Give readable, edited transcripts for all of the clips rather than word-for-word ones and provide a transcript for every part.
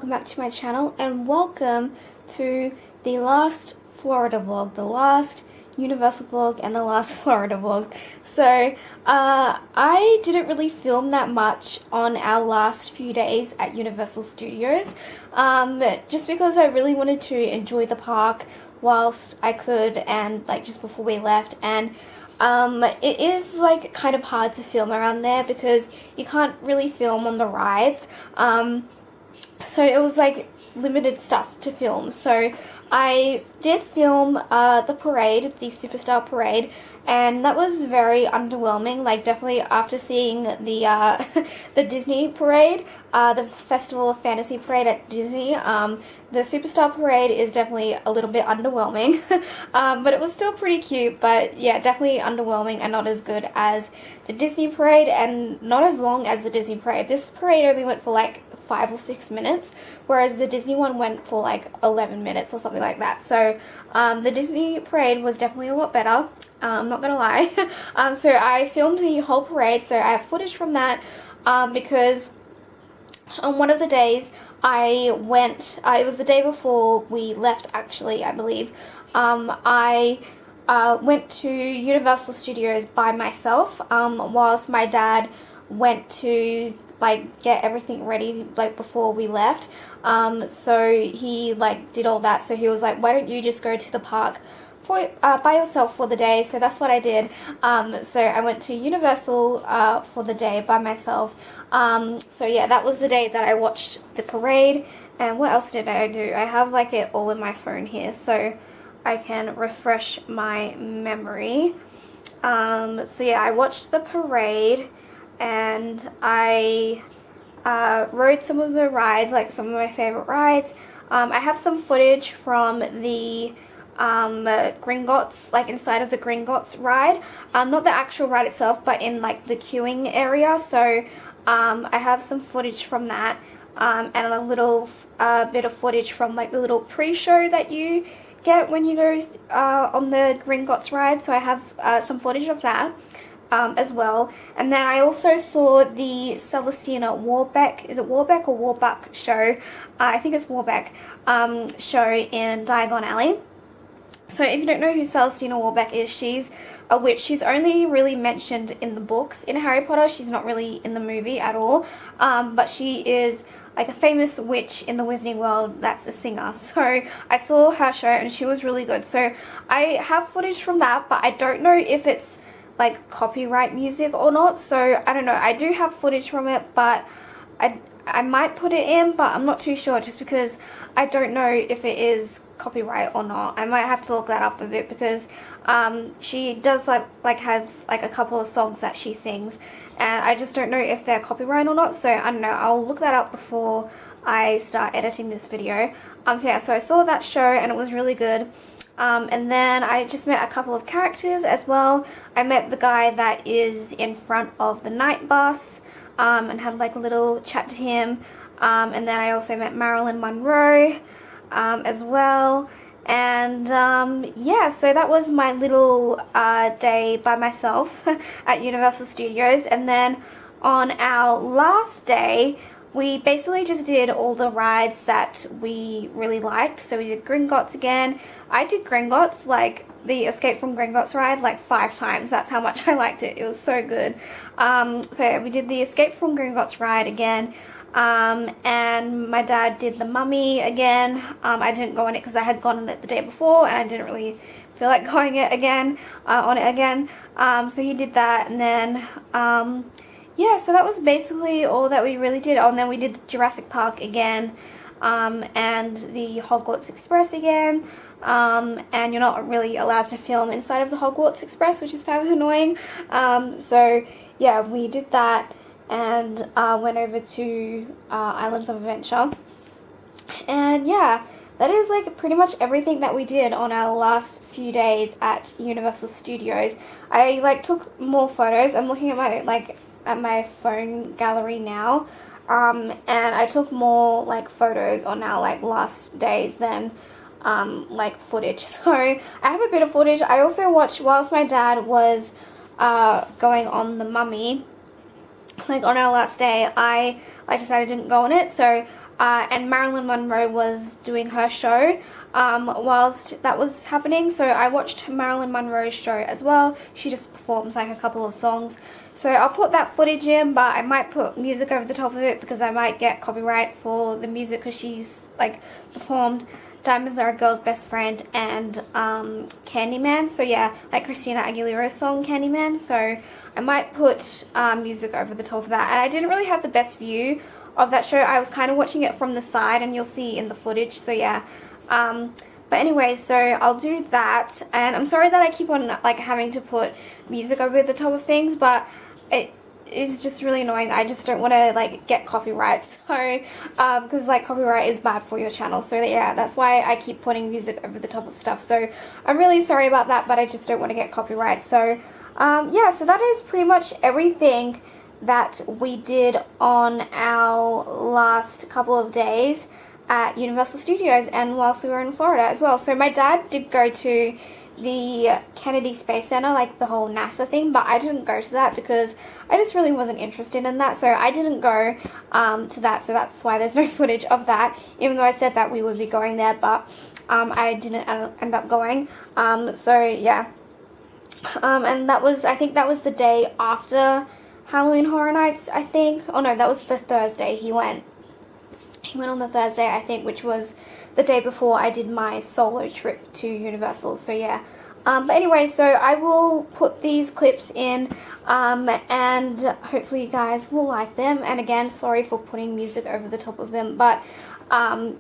welcome back to my channel and welcome to the last Florida vlog, the last Universal vlog and the last Florida vlog. So I didn't really film that much on our last few days at Universal Studios just because I really wanted to enjoy the park whilst I could and like just before we left, and it is like kind of hard to film around there because you can't really film on the rides. So it was like limited stuff to film. So I did film the parade, the Superstar Parade, and that was very underwhelming. Like definitely after seeing the the Disney parade, the Festival of Fantasy parade at Disney, the Superstar Parade is definitely a little bit underwhelming. But it was still pretty cute, but yeah, definitely underwhelming and not as good as the Disney parade and not as long as the Disney parade. This parade only went for like 5 or 6 minutes, whereas the Disney one went for like 11 minutes or something like that. So the Disney parade was definitely a lot better, I'm not gonna lie. So I filmed the whole parade, so I have footage from that because on one of the days I went, it was the day before we left actually, I believe. I went to Universal Studios by myself whilst my dad went to like get everything ready like before we left. So he like did all that, so he was like, why don't you just go to the park for by yourself for the day? So that's what I did. So I went to Universal for the day by myself. So yeah, that was the day that I watched the parade. And what else did I do? I have like it all in my phone here so I can refresh my memory. So yeah, I watched the parade and I rode some of the rides, like some of my favorite rides. I have some footage from the Gringotts, like inside of the Gringotts ride, not the actual ride itself, but in like the queuing area. So I have some footage from that, and a little bit of footage from like the little pre-show that you get when you go on the Gringotts ride. So I have some footage of that as well. And then I also saw the Celestina Warbeck, is it Warbeck or Warbuck show? I think it's Warbeck show in Diagon Alley. So if you don't know who Celestina Warbeck is, she's a witch. She's only really mentioned in the books. In Harry Potter, she's not really in the movie at all. But she is like a famous witch in the Wizarding world that's a singer. So I saw her show and she was really good. So I have footage from that, but I don't know if it's like copyright music or not. So I don't know. I do have footage from it, but I might put it in, but I'm not too sure just because I don't know if it is copyright or not. I might have to look that up a bit because she does like have like a couple of songs that she sings, and I just don't know if they're copyright or not. So I don't know. I'll look that up before I start editing this video. So yeah, so I saw that show and it was really good. And then I just met a couple of characters as well. I met the guy that is in front of the night bus and had like a little chat to him. And then I also met Marilyn Monroe as well. And yeah, so that was my little day by myself at Universal Studios. And then on our last day, we basically just did all the rides that we really liked. So we did Gringotts again. I did Gringotts, like the Escape from Gringotts ride, like 5 times. That's how much I liked it. It was so good. So yeah, we did the Escape from Gringotts ride again. And my dad did the Mummy again. I didn't go on it because I had gone on it the day before and I didn't really feel like going it again, on it again. So he did that, and then yeah, so that was basically all that we really did. Oh, and then we did Jurassic Park again, and the Hogwarts Express again, and you're not really allowed to film inside of the Hogwarts Express, which is kind of annoying. So yeah, we did that and went over to Islands of Adventure. And yeah, that is like pretty much everything that we did on our last few days at Universal Studios. I like took more photos. I'm looking at my phone gallery now, and I took more like photos on our like last days than like footage. So I have a bit of footage. I also watched whilst my dad was going on the Mummy. Like on our last day, like I said, I didn't go on it, so and Marilyn Monroe was doing her show whilst that was happening. So I watched Marilyn Monroe's show as well. She just performs like a couple of songs. So I'll put that footage in, but I might put music over the top of it because I might get copyright for the music because she's like performed Diamonds Are a Girl's Best Friend and Candyman. So yeah, like Christina Aguilera's song Candyman. So I might put music over the top of that. And I didn't really have the best view of that show. I was kind of watching it from the side, and you'll see in the footage. So yeah. But anyway, so I'll do that. And I'm sorry that I keep on like having to put music over the top of things, but it is just really annoying. I just don't want to like get copyright, so because like copyright is bad for your channel. So yeah, that's why I keep putting music over the top of stuff. So I'm really sorry about that, but I just don't want to get copyright. So yeah, so that is pretty much everything that we did on our last couple of days at Universal Studios and whilst we were in Florida as well. So my dad did go to the Kennedy Space Center, like the whole NASA thing, but I didn't go to that because I just really wasn't interested in that, so I didn't go to that, so that's why there's no footage of that, even though I said that we would be going there, but I didn't end up going. So yeah, and that was, I think that was the day after Halloween Horror Nights, I think. Oh no, that was the Thursday he went on the Thursday, I think, which was the day before I did my solo trip to Universal. So yeah, but anyway, so I will put these clips in and hopefully you guys will like them. And again, sorry for putting music over the top of them, but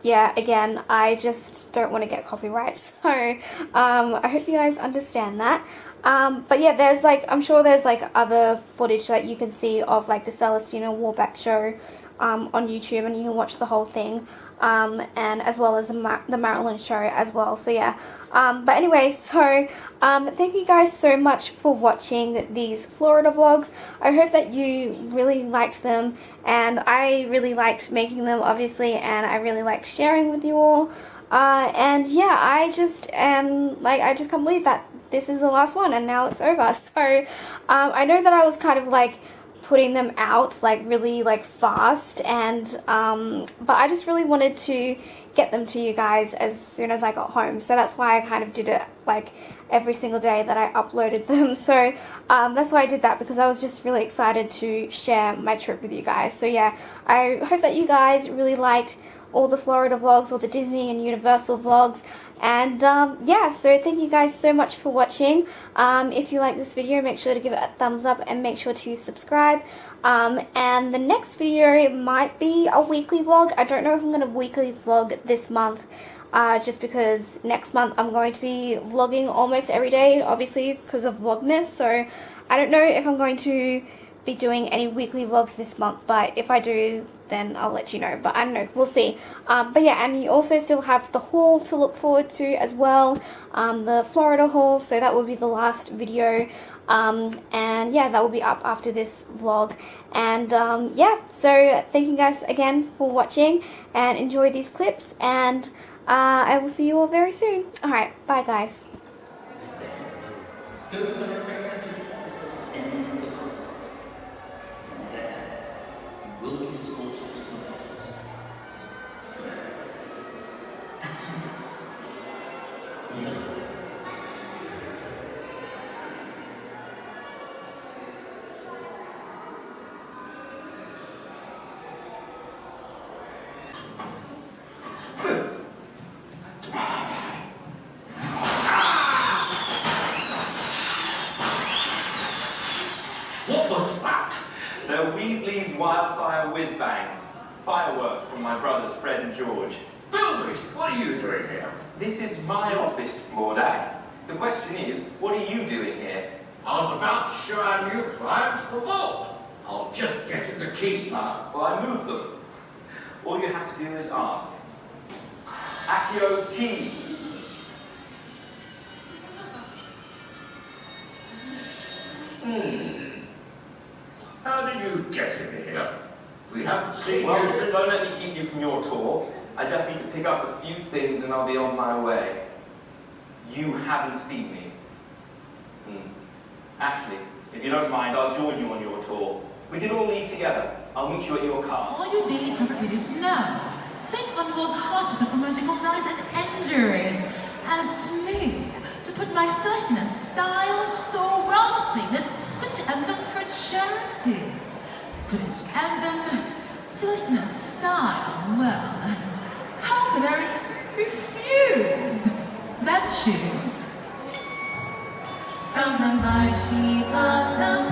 yeah, again, I just don't want to get copyright, so I hope you guys understand that. But yeah, there's like, I'm sure there's like other footage that you can see of like the Celestina Warbeck show on YouTube, and you can watch the whole thing, and as well as the Marilyn show as well. So yeah, but anyway, so thank you guys so much for watching these Florida vlogs. I hope that you really liked them, and I really liked making them, obviously, and I really liked sharing with you all. And yeah, I just am like, I just can't believe that this is the last one and now it's over. So I know that I was kind of like putting them out like really like fast, and but I just really wanted to get them to you guys as soon as I got home, so that's why I kind of did it like every single day that I uploaded them. So that's why I did that, because I was just really excited to share my trip with you guys. So yeah, I hope that you guys really liked all the Florida vlogs, all the Disney and Universal vlogs, and yeah, so thank you guys so much for watching. If you like this video, make sure to give it a thumbs up and make sure to subscribe, and the next video might be a weekly vlog. I don't know if I'm going to weekly vlog this month, just because next month I'm going to be vlogging almost every day, obviously because of Vlogmas. So I don't know if I'm going to be doing any weekly vlogs this month, but if I do, then I'll let you know, but I don't know, we'll see. But yeah, and you also still have the haul to look forward to as well, the Florida haul, so that will be the last video, and yeah, that will be up after this vlog. And yeah, so thank you guys again for watching, and enjoy these clips, and I will see you all very soon. Alright, bye guys. Will be escorted to the walls. What was that? They're Weasley's wildfire whiz-bangs. Fireworks from my brothers Fred and George. Bilberry, what are you doing here? This is my office, Lord Ad. The question is, what are you doing here? I was about to show our new clients the vault. I was just getting the keys. Well, I moved them. All you have to do is ask. Accio keys. How did you get in here? We haven't seen Well, you. don't let me keep you from your tour. I just need to pick up a few things and I'll be on my way. You haven't seen me. Actually, if you don't mind, I'll join you on your tour. We can all leave together. I'll meet you at your car. Are you dealing with this now? St. Monroe'S Hospital for Medical Nights and Injuries. As to me, to put my Celestina style to a world-famous French anthem for charity. French anthem, Celestina style, well, how could I refuse? Then choose. From the mighty paths of